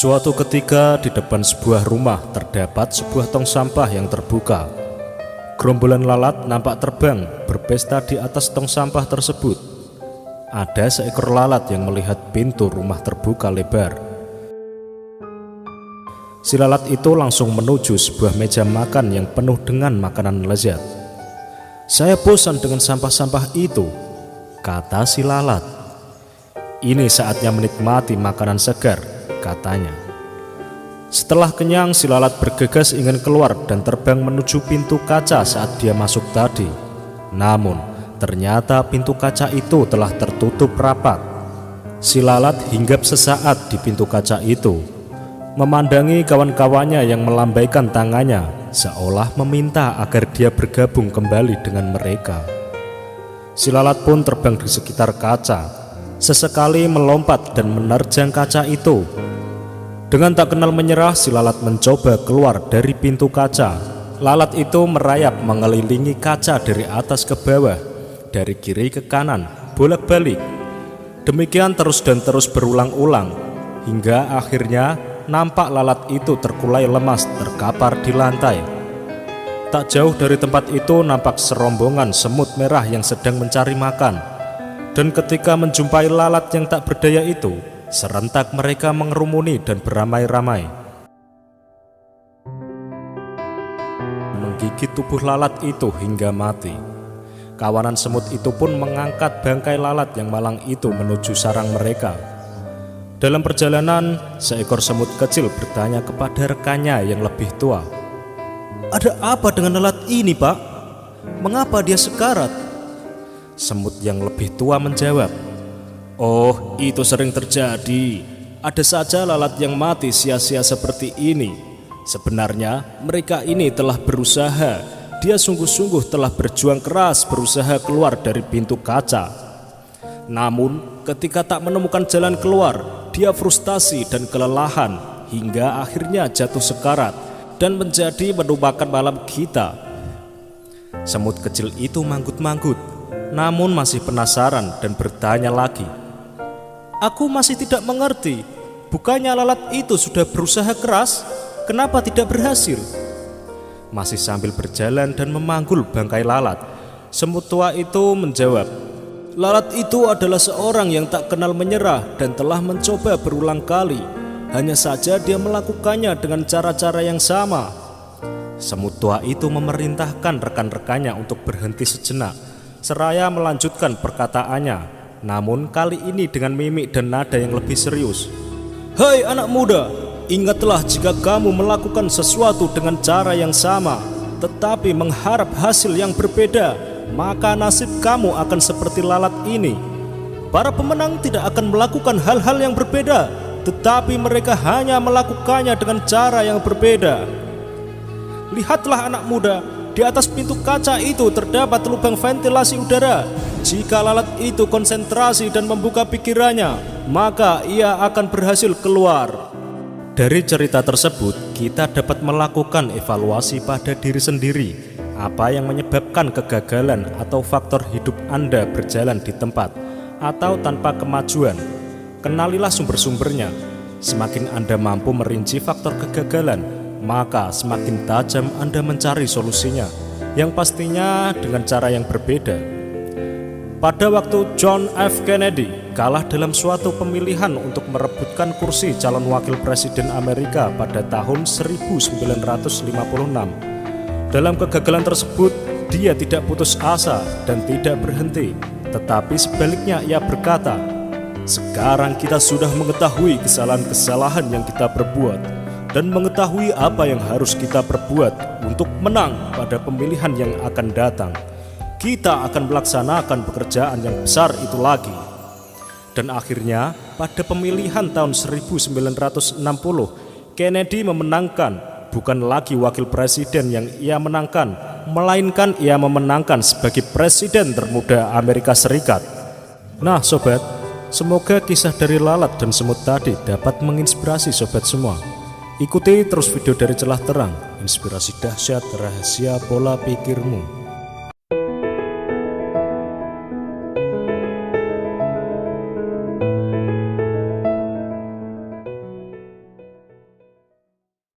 Suatu ketika di depan sebuah rumah terdapat sebuah tong sampah yang terbuka. Gerombolan lalat nampak terbang berpesta di atas tong sampah tersebut. Ada seekor lalat yang melihat pintu rumah terbuka lebar. Si lalat itu langsung menuju sebuah meja makan yang penuh dengan makanan lezat. "Saya bosan dengan sampah-sampah itu," kata si lalat. "Ini saatnya menikmati makanan segar," katanya. Setelah kenyang, si lalat bergegas ingin keluar dan terbang menuju pintu kaca saat dia masuk tadi. Namun, ternyata pintu kaca itu telah tertutup rapat. Si lalat hinggap sesaat di pintu kaca itu, memandangi kawan-kawannya yang melambaikan tangannya, seolah meminta agar dia bergabung kembali dengan mereka. Si lalat pun terbang di sekitar kaca, sesekali melompat dan menerjang kaca itu. Dengan tak kenal menyerah, si lalat mencoba keluar dari pintu kaca. Lalat itu merayap mengelilingi kaca dari atas ke bawah, dari kiri ke kanan, bolak-balik. Demikian terus dan terus berulang-ulang, hingga akhirnya nampak lalat itu terkulai lemas terkapar di lantai. Tak jauh dari tempat itu nampak serombongan semut merah yang sedang mencari makan. Dan ketika menjumpai lalat yang tak berdaya itu, serentak mereka mengerumuni dan beramai-ramai, menggigit tubuh lalat itu hingga mati. Kawanan semut itu pun mengangkat bangkai lalat yang malang itu menuju sarang mereka. Dalam perjalanan, seekor semut kecil bertanya kepada rekannya yang lebih tua, "Ada apa dengan lalat ini, Pak? Mengapa dia sekarat?" Semut yang lebih tua menjawab, "Oh, itu sering terjadi. Ada saja lalat yang mati sia-sia seperti ini. Sebenarnya mereka ini telah berusaha. Dia sungguh-sungguh telah berjuang keras berusaha keluar dari pintu kaca. Namun ketika tak menemukan jalan keluar, dia frustasi dan kelelahan hingga akhirnya jatuh sekarat dan menjadi menumpahkan malam kita." Semut kecil itu manggut-manggut, namun masih penasaran dan bertanya lagi, "Aku masih tidak mengerti. Bukannya lalat itu sudah berusaha keras? Kenapa tidak berhasil?" Masih sambil berjalan dan memanggul bangkai lalat, semut tua itu menjawab, "Lalat itu adalah seorang yang tak kenal menyerah dan telah mencoba berulang kali. Hanya saja dia melakukannya dengan cara-cara yang sama." Semut tua itu memerintahkan rekan-rekannya untuk berhenti sejenak, seraya melanjutkan perkataannya. Namun kali ini dengan mimik dan nada yang lebih serius. "Hai anak muda, ingatlah jika kamu melakukan sesuatu dengan cara yang sama, tetapi mengharap hasil yang berbeda, maka nasib kamu akan seperti lalat ini. Para pemenang tidak akan melakukan hal-hal yang berbeda, tetapi mereka hanya melakukannya dengan cara yang berbeda. Lihatlah anak muda, di atas pintu kaca itu terdapat lubang ventilasi udara. Jika lalat itu konsentrasi dan membuka pikirannya, maka ia akan berhasil keluar." Dari cerita tersebut, kita dapat melakukan evaluasi pada diri sendiri. Apa yang menyebabkan kegagalan atau faktor hidup Anda berjalan di tempat atau tanpa kemajuan? Kenalilah sumber-sumbernya. Semakin Anda mampu merinci faktor kegagalan, maka semakin tajam Anda mencari solusinya, yang pastinya dengan cara yang berbeda. Pada waktu John F. Kennedy kalah dalam suatu pemilihan untuk merebutkan kursi calon wakil presiden Amerika pada tahun 1956. Dalam kegagalan tersebut, dia tidak putus asa dan tidak berhenti, tetapi sebaliknya ia berkata, "Sekarang kita sudah mengetahui kesalahan-kesalahan yang kita perbuat dan mengetahui apa yang harus kita perbuat untuk menang pada pemilihan yang akan datang. Kita akan melaksanakan pekerjaan yang besar itu lagi." Dan akhirnya pada pemilihan tahun 1960, Kennedy memenangkan. Bukan lagi wakil presiden yang ia menangkan, melainkan ia memenangkan sebagai presiden termuda Amerika Serikat. Nah sobat, semoga kisah dari lalat dan semut tadi dapat menginspirasi sobat semua. Ikuti terus video dari Celah Terang, inspirasi dahsyat rahasia pola pikirmu.